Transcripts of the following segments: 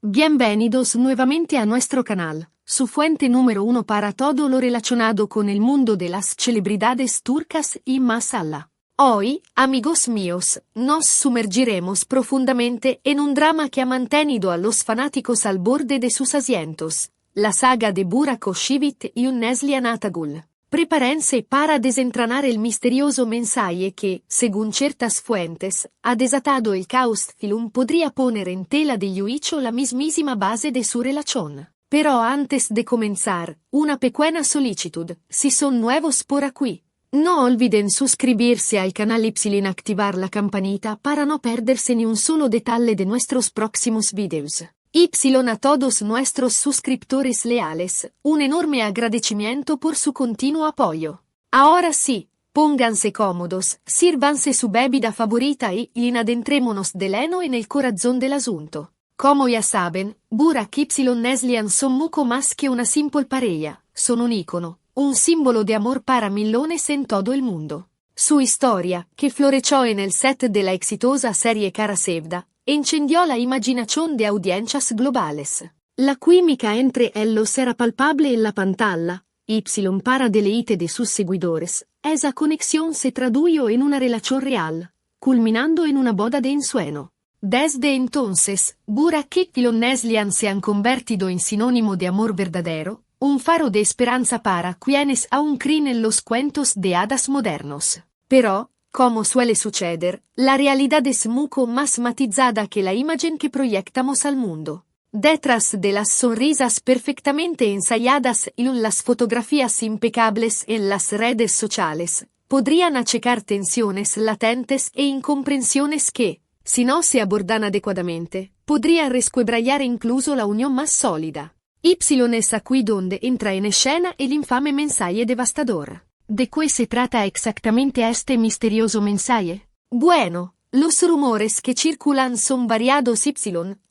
Bienvenidos nuevamente a nuestro canal. Su fuente número 1 para todo lo relacionado con el mundo de las celebridades turcas y más allá. Hoy, amigos míos, nos sumergiremos profundamente en un drama que ha mantenido a los fanáticos al borde de sus asientos, la saga de Burak Özçivit y Neslihan Atagul. Prepárense para desentrañar el misterioso mensaje que, según ciertas fuentes, ha desatado el caos. Film podría poner en tela de juicio la mismísima base de su relación. Pero antes de comenzar, una pequeña solicitud, si son nuevos por aquí, no olviden suscribirse al canal y activar la campanita para no perderse ni un solo detalle de nuestros próximos videos. A todos nuestros suscriptores leales, un enorme agradecimiento por su continuo apoyo. Ahora sí, pónganse cómodos, sírvanse su bebida favorita y adentrémonos de lleno en el corazón del asunto. Como ya saben, Burak y Neslihan son mucho más que una simple pareja, son un ícono, un símbolo de amor para millones en todo el mundo. Su historia, que floreció en el set de la exitosa serie Kara Sevda, encendió la imaginación de audiencias globales. La química entre ellos era palpable en la pantalla, y para deleite de sus seguidores, esa conexión se tradujo en una relación real, culminando en una boda de ensueño. Desde entonces, Burak y Neslihan se han convertido en sinónimo de amor verdadero, un faro de esperanza para quienes aún creen en los cuentos de hadas modernos. Pero, como suele suceder, la realidad es mucho más matizada que la imagen que proyectamos al mundo. Detrás de las sonrisas perfectamente ensayadas y las fotografías impecables en las redes sociales, podrían achacar tensiones latentes e incomprensiones que, si no se abordan adecuadamente, podrían resquebrajar incluso la unión más sólida. Es aquí donde entra en escena el infame mensaje devastador. ¿De qué se trata exactamente este misterioso mensaje? Bueno, los rumores que circulan son variados y,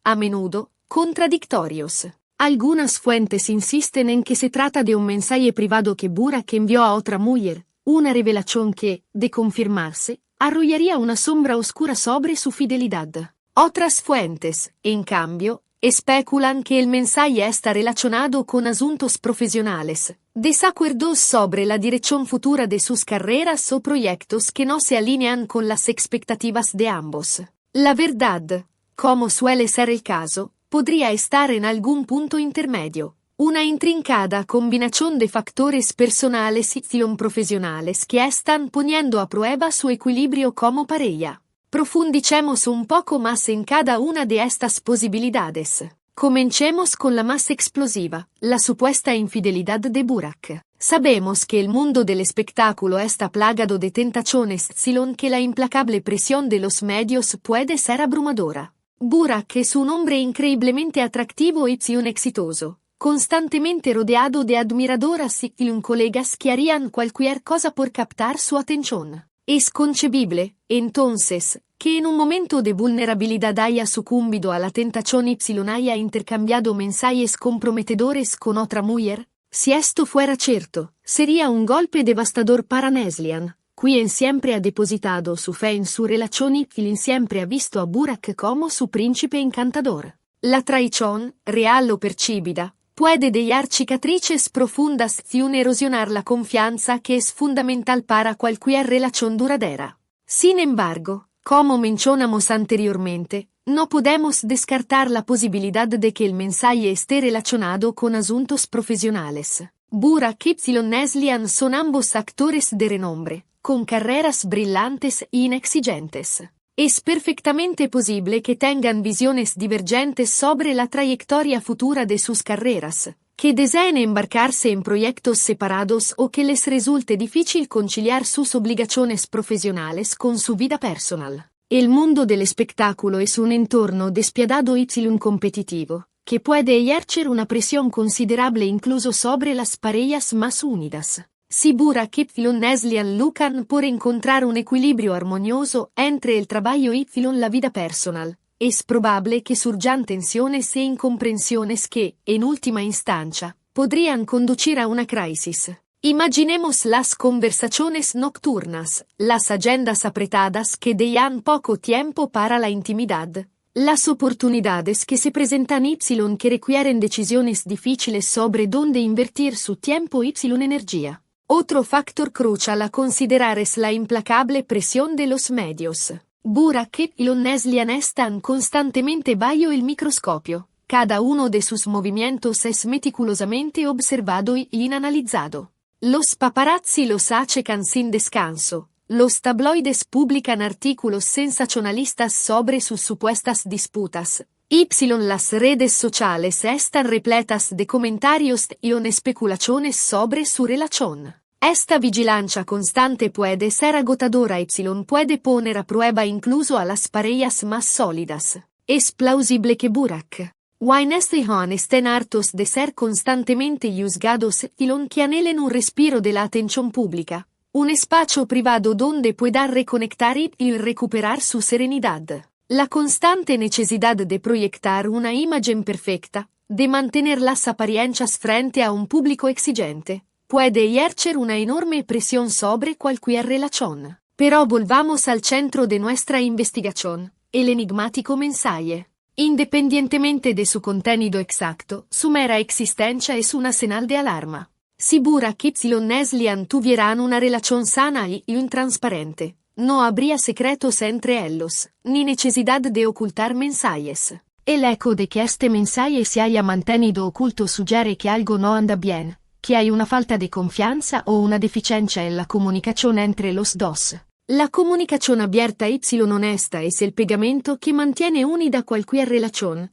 a menudo, contradictorios. Algunas fuentes insisten en que se trata de un mensaje privado que Burak envió a otra mujer, una revelación que, de confirmarse, arrollaría una sombra oscura sobre su fidelidad. Otras fuentes, en cambio, especulan que el mensaje está relacionado con asuntos profesionales, desacuerdos sobre la dirección futura de sus carreras o proyectos que no se alinean con las expectativas de ambos. La verdad, como suele ser el caso, podría estar en algún punto intermedio, una intrincada combinación de factores personales y profesionales que están poniendo a prueba su equilibrio como pareja. Profundicemos un poco más en cada una de estas posibilidades. Comencemos con la más explosiva, la supuesta infidelidad de Burak. Sabemos que el mundo del espectáculo está plagado de tentaciones, que la implacable presión de los medios puede ser abrumadora. Burak es un hombre increíblemente atractivo y exitoso, constantemente rodeado de admiradoras y colegas que harían cualquier cosa por captar su atención. Es concebible, entonces, que en un momento de vulnerabilidad haya sucumbido a la tentación y haya intercambiado mensajes comprometedores con otra mujer. Si esto fuera cierto, sería un golpe devastador para Neslihan, quien siempre ha depositado su fe en su relación y quien siempre ha visto a Burak como su príncipe encantador. La traición, real o percibida, puede dejar cicatrices profundas y erosionar la confianza que es fundamental para cualquier relación duradera. Sin embargo, como mencionamos anteriormente, no podemos descartar la posibilidad de que el mensaje esté relacionado con asuntos profesionales. Burak y Neslihan son ambos actores de renombre, con carreras brillantes e inexigentes. Es perfectamente posible que tengan visiones divergentes sobre la trayectoria futura de sus carreras, que deseen embarcarse en proyectos separados o que les resulte difícil conciliar sus obligaciones profesionales con su vida personal. El mundo del espectáculo es un entorno despiadado y competitivo, que puede ejercer una presión considerable incluso sobre las parejas más unidas. Si Burak y Neslihan luchan por encontrar un equilibrio armonioso entre el trabajo y la vida personal, es probable que surjan tensiones e incomprensiones que, en última instancia, podrían conducir a una crisis. Imaginemos las conversaciones nocturnas, las agendas apretadas que dejan poco tiempo para la intimidad, Las oportunidades que se presentan y que requieren decisiones difíciles sobre dónde invertir su tiempo y energía. Otro factor crucial a considerar es la implacable presión de los medios. Burak y Neslihan están constantemente bajo el microscopio. Cada uno de sus movimientos es meticulosamente observado y analizado. Los paparazzi los achecan sin descanso. Los tabloides publican artículos sensacionalistas sobre sus supuestas disputas. Las redes sociales están repletas de comentarios y especulaciones sobre su relación. Esta vigilancia constante puede ser agotadora y puede poner a prueba incluso a las parejas más sólidas. Es plausible que Burak y Neslihan estén hartos de ser constantemente juzgados y que anhelen un respiro de la atención pública. Un espacio privado donde pueda reconectar y recuperar su serenidad. La constante necesidad de proyectar una imagen perfecta, de mantener las apariencias frente a un público exigente, puede ejercer una enorme presión sobre cualquier relación. Pero volvamos al centro de nuestra investigación, el enigmático mensaje. Independientemente de su contenido exacto, su mera existencia es una señal de alarma. Si Burak y Neslihan tuvieran una relación sana y transparente, no habría secretos entre ellos, ni necesidad de ocultar mensajes. El eco de que este mensaje se haya mantenido oculto sugiere que algo no anda bien, que hay una falta de confianza o una deficiencia en la comunicación entre los dos. La comunicación abierta y honesta es el pegamento que mantiene unida cualquier relación.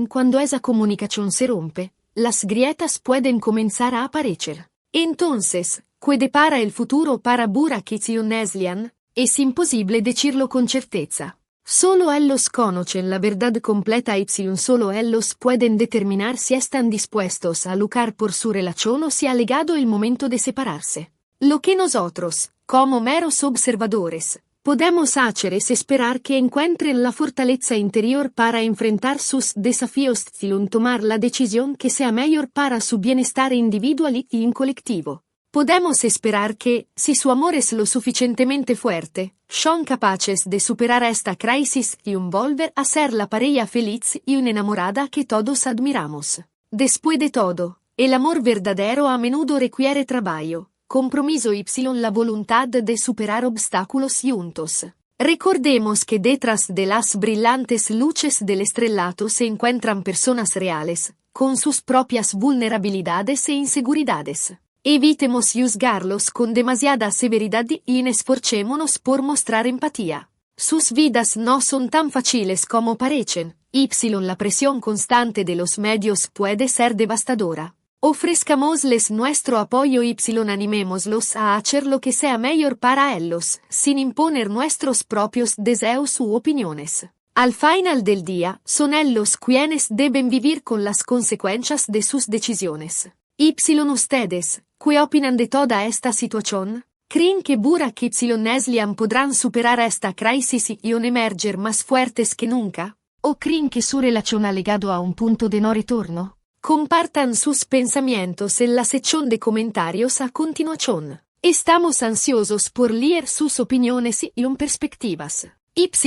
Cuando esa comunicación se rompe, las grietas pueden comenzar a aparecer. Entonces, ¿qué depara el futuro para Burak y Neslihan? Es imposible decirlo con certeza. Solo ellos conocen la verdad completa y solo ellos pueden determinar si están dispuestos a luchar por su relación o si ha llegado el momento de separarse. Lo que nosotros, como meros observadores, podemos hacer es esperar que encuentren la fortaleza interior para enfrentar sus desafíos y tomar la decisión que sea mejor para su bienestar individual y en colectivo. Podemos esperar que, si su amor es lo suficientemente fuerte, son capaces de superar esta crisis y volver a ser la pareja feliz y enamorada que todos admiramos. Después de todo, el amor verdadero a menudo requiere trabajo, compromiso y la voluntad de superar obstáculos juntos. Recordemos que detrás de las brillantes luces del estrellato se encuentran personas reales, con sus propias vulnerabilidades e inseguridades. Evitemos juzgarlos con demasiada severidad y esforcémonos por mostrar empatía. Sus vidas no son tan fáciles como parecen. La presión constante de los medios puede ser devastadora. Ofrezcámosles nuestro apoyo y animémoslos a hacer lo que sea mejor para ellos, sin imponer nuestros propios deseos u opiniones. Al final del día, son ellos quienes deben vivir con las consecuencias de sus decisiones. Ustedes, ¿qué opinan de toda esta situación? ¿Creen que Burak y Neslihan podrán superar esta crisis y emerger más fuertes que nunca? ¿O creen que su relación ha llegado a un punto de no retorno? Compartan sus pensamientos en la sección de comentarios a continuación. Estamos ansiosos por leer sus opiniones y perspectivas.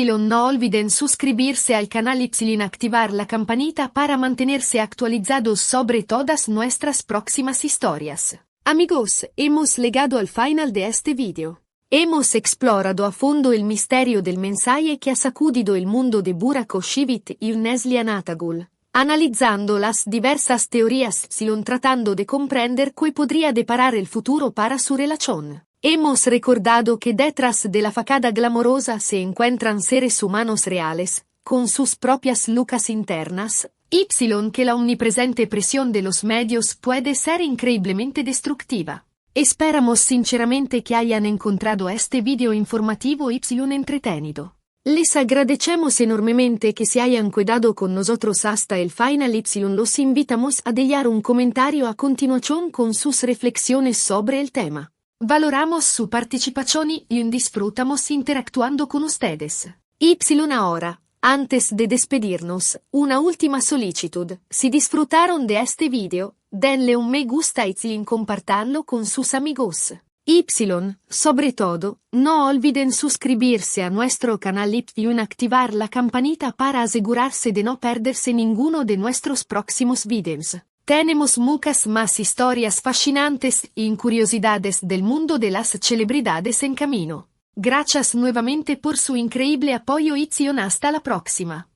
No olviden suscribirse al canal y activar la campanita para mantenerse actualizados sobre todas nuestras próximas historias. Amigos, hemos llegado al final de este video. Hemos explorado a fondo el misterio del mensaje que ha sacudido el mundo de Burak O'Shivit y Neslihan Atagul, analizando las diversas teorías tratando de comprender qué podría deparar el futuro para su relación. Hemos recordado que detrás de la fachada glamorosa se encuentran seres humanos reales, con sus propias luchas internas, que la omnipresente presión de los medios puede ser increíblemente destructiva. Esperamos sinceramente que hayan encontrado este video informativo y entretenido. Les agradecemos enormemente que se hayan quedado con nosotros hasta el final los invitamos a dejar un comentario a continuación con sus reflexiones sobre el tema. Valoramos su participación y disfrutamos interactuando con ustedes. Ahora, antes de despedirnos, una última solicitud. Si disfrutaron de este video, denle un me gusta y compartanlo con sus amigos. Y, sobre todo, no olviden suscribirse a nuestro canal y activar la campanita para asegurarse de no perderse ninguno de nuestros próximos videos. Tenemos muchas más historias fascinantes y curiosidades del mundo de las celebridades en camino. Gracias nuevamente por su increíble apoyo y hasta la próxima.